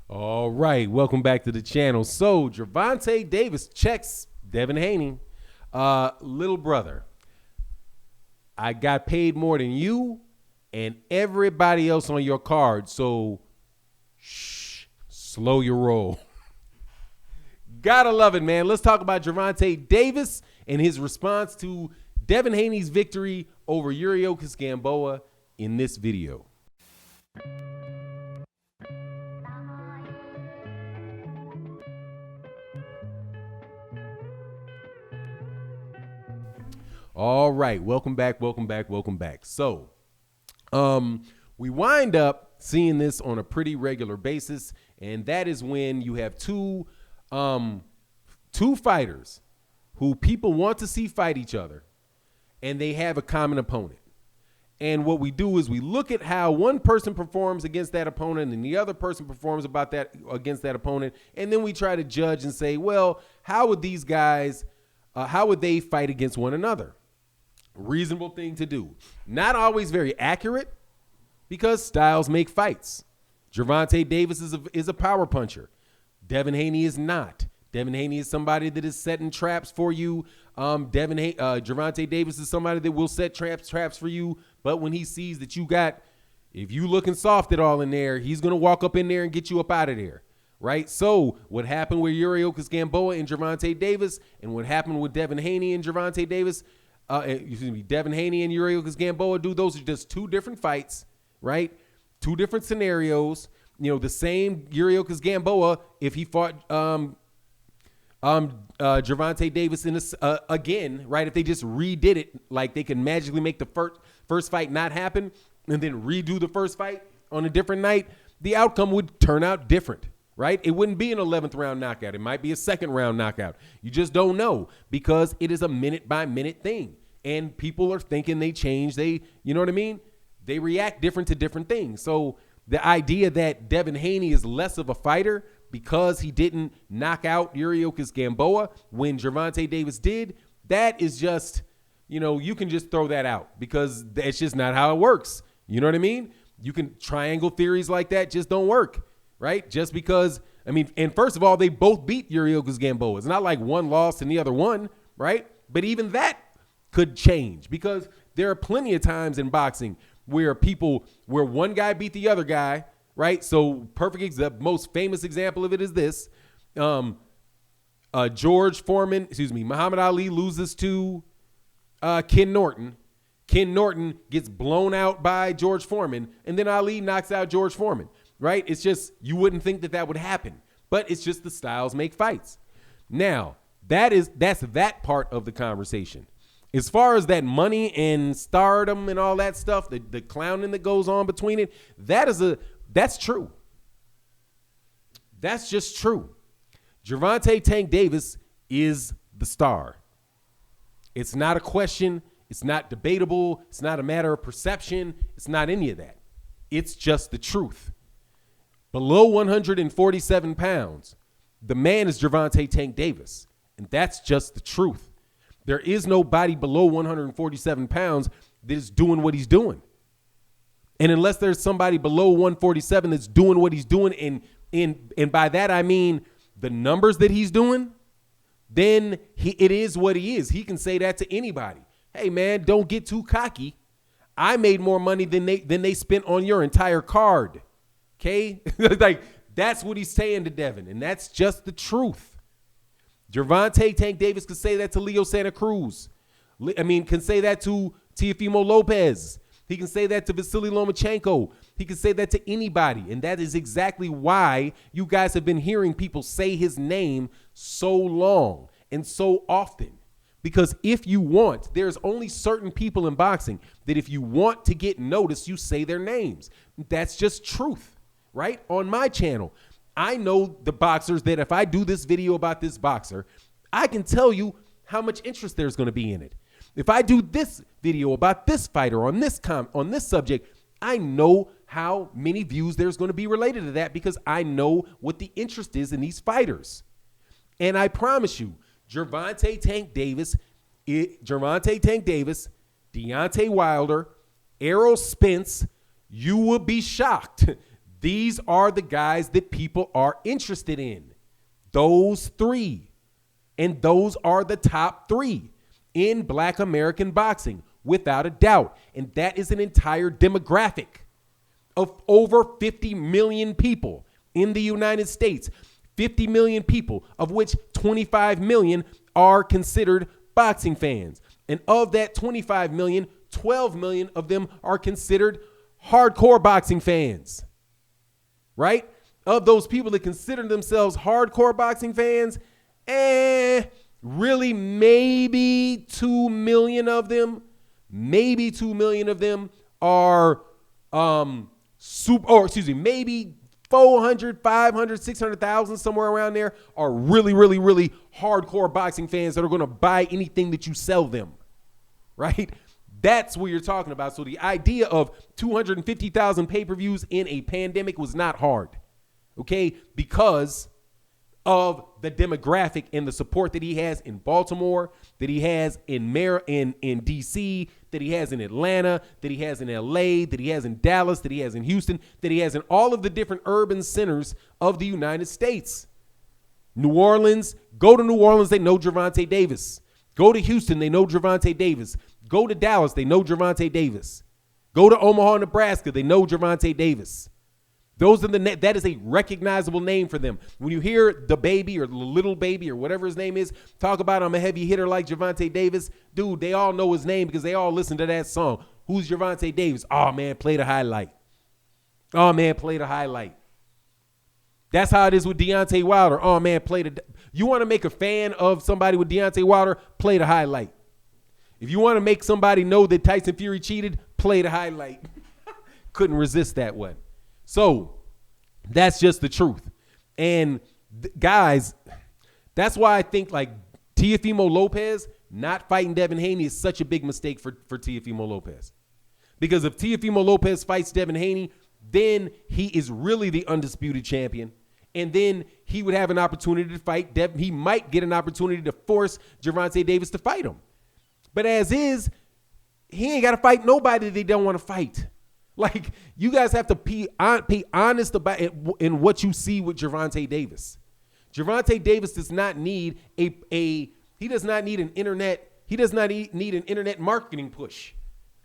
All right, welcome back to the channel. So, Gervonta Davis checks Devin Haney. Little brother, I got paid more than you and everybody else on your card, so shh, slow your roll. Gotta love it, man. Let's talk about Gervonta Davis and his response to Devin Haney's victory over Yuriorkis Gamboa in this video. All right, welcome back. So, we wind up seeing this on a pretty regular basis, and that is when you have two fighters who people want to see fight each other, and they have a common opponent. And what we do is we look at how one person performs against that opponent and the other person performs against that opponent, and then we try to judge and say, well, how would these guys, how would they fight against one another? Reasonable thing to do. Not always very accurate because styles make fights. Gervonta Davis is a power puncher. Devin Haney is not. Devin Haney is somebody that is setting traps for you. Gervonta Davis is somebody that will set traps for you. But when he sees that if you looking soft at all in there, he's going to walk up in there and get you up out of there. Right? So what happened with Yuriorkis Gamboa and Gervonta Davis, and what happened with Devin Haney and Gervonta Davis, Devin Haney and Yuriorkis Gamboa, those are just two different fights, right? Two different scenarios. You know, the same Yuriorkis Gamboa, if he fought Gervonta Davis in again, right? If they just redid it, like they can magically make the first fight not happen and then redo the first fight on a different night, the outcome would turn out different, right? It wouldn't be an 11th round knockout. It might be a second round knockout. You just don't know because it is a minute by minute thing. And people are thinking they change. You know what I mean? They react different to different things. So the idea that Devin Haney is less of a fighter because he didn't knock out Yuriorkis Gamboa when Gervonta Davis did, that is just, you can just throw that out because it's just not how it works. You know what I mean? You can triangle theories like that just don't work, right? Just because, and first of all, they both beat Yuriorkis Gamboa. It's not like one lost and the other won, right? But even that could change because there are plenty of times in boxing where one guy beat the other guy, right? So the most famous example of it is this. Muhammad Ali loses to Ken Norton. Ken Norton gets blown out by George Foreman, and then Ali knocks out George Foreman, right? It's just, you wouldn't think that would happen, but it's just the styles make fights. Now, that's that part of the conversation. As far as that money and stardom and all that stuff, the clowning that goes on between it, that's true. That's just true. Gervonta Tank Davis is the star. It's not a question. It's not debatable. It's not a matter of perception. It's not any of that. It's just the truth. Below 147 pounds, the man is Gervonta Tank Davis, and that's just the truth. There is nobody below 147 pounds that is doing what he's doing. And unless there's somebody below 147 that's doing what he's doing, and by that I mean the numbers that he's doing, then it is what he is. He can say that to anybody. Hey, man, don't get too cocky. I made more money than they spent on your entire card. Okay? Like, that's what he's saying to Devin, and that's just the truth. Gervonta Tank Davis could say that to Leo Santa Cruz. Can say that to Teofimo Lopez. He can say that to Vasily Lomachenko. He can say that to anybody. And that is exactly why you guys have been hearing people say his name so long and so often. Because there's only certain people in boxing that if you want to get noticed, you say their names. That's just truth, right? On my channel, I know the boxers that if I do this video about this boxer, I can tell you how much interest there's going to be in it. If I do this video about this fighter on this subject, I know how many views there's going to be related to that because I know what the interest is in these fighters. And I promise you, Gervonta Tank Davis, Deontay Wilder, Errol Spence, you will be shocked These are the guys that people are interested in. Those three. And those are the top three in Black American boxing, without a doubt. And that is an entire demographic of over 50 million people in the United States. 50 million people, of which 25 million are considered boxing fans. And of that 25 million, 12 million of them are considered hardcore boxing fans. Right? Of those people that consider themselves hardcore boxing fans, really maybe 2 million of them, are maybe 400, 500, 600,000, somewhere around there are really, really, really hardcore boxing fans that are going to buy anything that you sell them, right? That's what you're talking about. So the idea of 250,000 pay-per-views in a pandemic was not hard, okay? Because of the demographic and the support that he has in Baltimore, that he has in DC, that he has in Atlanta, that he has in LA, that he has in Dallas, that he has in Houston, that he has in all of the different urban centers of the United States. New Orleans, go to New Orleans, they know Gervonta Davis. Go to Houston, they know Gervonta Davis. Go to Dallas, they know Gervonta Davis. Go to Omaha, Nebraska, they know Gervonta Davis. That is a recognizable name for them. When you hear the baby or the little baby or whatever his name is, talk about I'm a heavy hitter like Gervonta Davis, dude, they all know his name because they all listen to that song. Who's Gervonta Davis? Oh, man, play the highlight. Oh, man, play the highlight. That's how it is with Deontay Wilder. Oh, man, you want to make a fan of somebody with Deontay Wilder, play the highlight. If you want to make somebody know that Tyson Fury cheated, play the highlight. Couldn't resist that one. So that's just the truth. And guys, that's why I think like Teofimo Lopez not fighting Devin Haney is such a big mistake for Teofimo Lopez. Because if Teofimo Lopez fights Devin Haney, then he is really the undisputed champion. And then he would have an opportunity to fight Devin. He might get an opportunity to force Gervonta Davis to fight him. But as is, he ain't got to fight nobody they don't want to fight. Like, you guys have to be honest about it in what you see with Gervonta Davis. Gervonta Davis does not need he does not need an internet marketing push.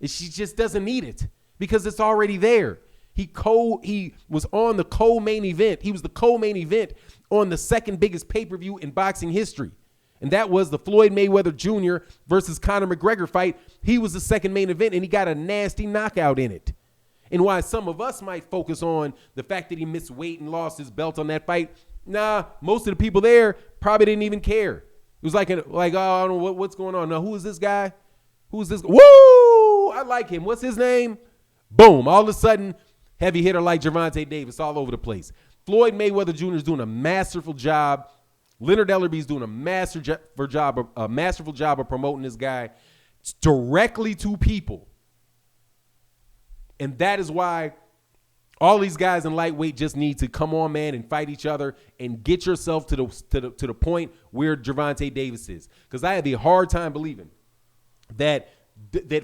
She just doesn't need it because it's already there. He was on the co-main event. He was the co-main event on the second biggest pay-per-view in boxing history. And that was the Floyd Mayweather Jr. versus Conor McGregor fight. He was the second main event, and he got a nasty knockout in it. And why some of us might focus on the fact that he missed weight and lost his belt on that fight, nah, most of the people there probably didn't even care. It was like oh, I don't know what's going on. Now, who is this guy? Who is this? Woo! I like him. What's his name? Boom. All of a sudden, heavy hitter like Gervonta Davis all over the place. Floyd Mayweather Jr. is doing a masterful job. Leonard Ellerby's doing a masterful job of promoting this guy directly to people. And that is why all these guys in lightweight just need to come on, man, and fight each other and get yourself to the point where Gervonta Davis is. Because I have a hard time believing that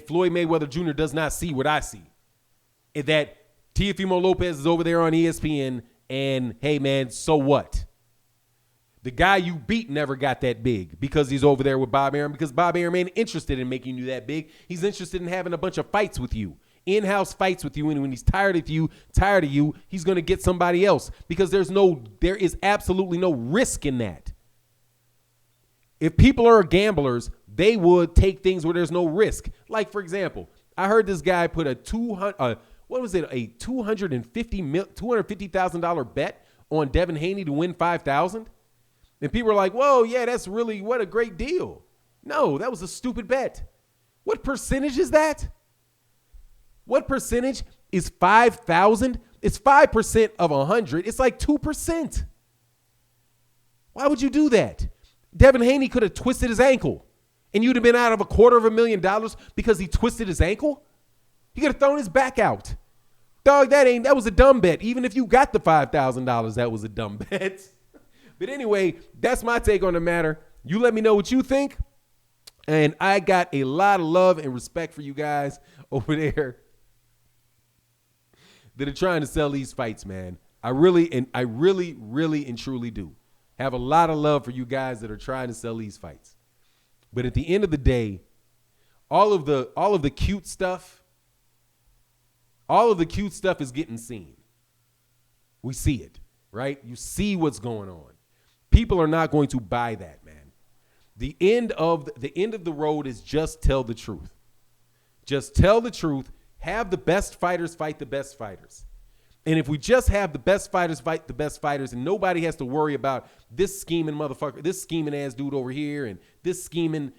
Floyd Mayweather Jr. does not see what I see. And that Teofimo Lopez is over there on ESPN and, hey, man, so what? The guy you beat never got that big because he's over there with Bob Arum, because Bob Arum ain't interested in making you that big. He's interested in having a bunch of fights with you. In-house fights with you, and when he's tired of you, he's going to get somebody else because there is absolutely no risk in that. If people are gamblers, they would take things where there's no risk. Like, for example, I heard this guy put a $250,000 bet on Devin Haney to win $5,000, and people are like, "Whoa, yeah, that's really what a great deal." No, that was a stupid bet. What percentage is that? What percentage is 5,000? It's 5% of 100. It's like 2%. Why would you do that? Devin Haney could have twisted his ankle, and you'd have been out of $250,000 because he twisted his ankle. He could have thrown his back out. Dog, that was a dumb bet. Even if you got the $5,000, that was a dumb bet. But anyway, that's my take on the matter. You let me know what you think. And I got a lot of love and respect for you guys over there that are trying to sell these fights, man. I really and truly do have a lot of love for you guys that are trying to sell these fights. But at the end of the day, all of the cute stuff is getting seen. We see it, right? You see what's going on. People are not going to buy that, man. The end of the road is just tell the truth. Just tell the truth. Have the best fighters fight the best fighters. And if we just have the best fighters fight the best fighters and nobody has to worry about this scheming motherfucker, this scheming ass dude over here and this scheming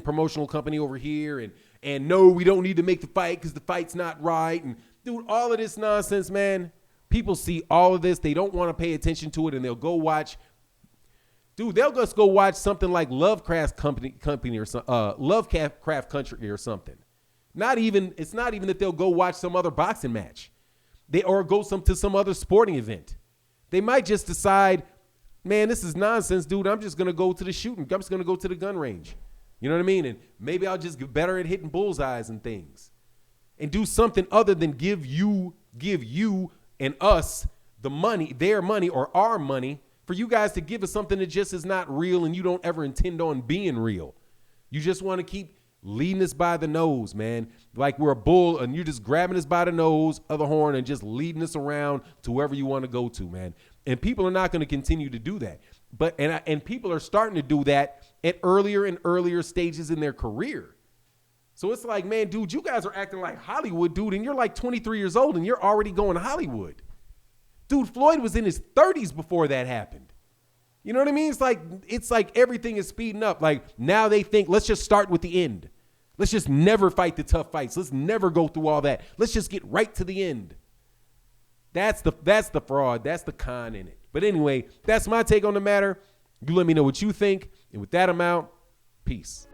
promotional company over here and no, we don't need to make the fight because the fight's not right. And dude, all of this nonsense, man, people see all of this. They don't want to pay attention to it and they'll go watch. Dude, they'll just go watch something like Lovecraft Company or Lovecraft Country or something. It's not even that they'll go watch some other boxing match. Or go to some other sporting event. They might just decide, man, this is nonsense, dude. I'm just going to go to the shooting. I'm just going to go to the gun range. You know what I mean? And maybe I'll just get better at hitting bullseyes and things. And do something other than give you and us the money, their money or our money, for you guys to give us something that just is not real and you don't ever intend on being real. You just want to keep leading us by the nose, man, like we're a bull and you're just grabbing us by the nose of the horn and just leading us around to wherever you want to go to, man. And people are not going to continue to do that. And people are starting to do that at earlier and earlier stages in their career. So it's like, man, dude, you guys are acting like Hollywood, dude, and you're like 23 years old and you're already going to Hollywood. Dude, Floyd was in his 30s before that happened. You know what I mean? It's like everything is speeding up. Like now they think, let's just start with the end. Let's just never fight the tough fights. Let's never go through all that. Let's just get right to the end. That's the fraud. That's the con in it. But anyway, that's my take on the matter. You let me know what you think. And with that amount, peace.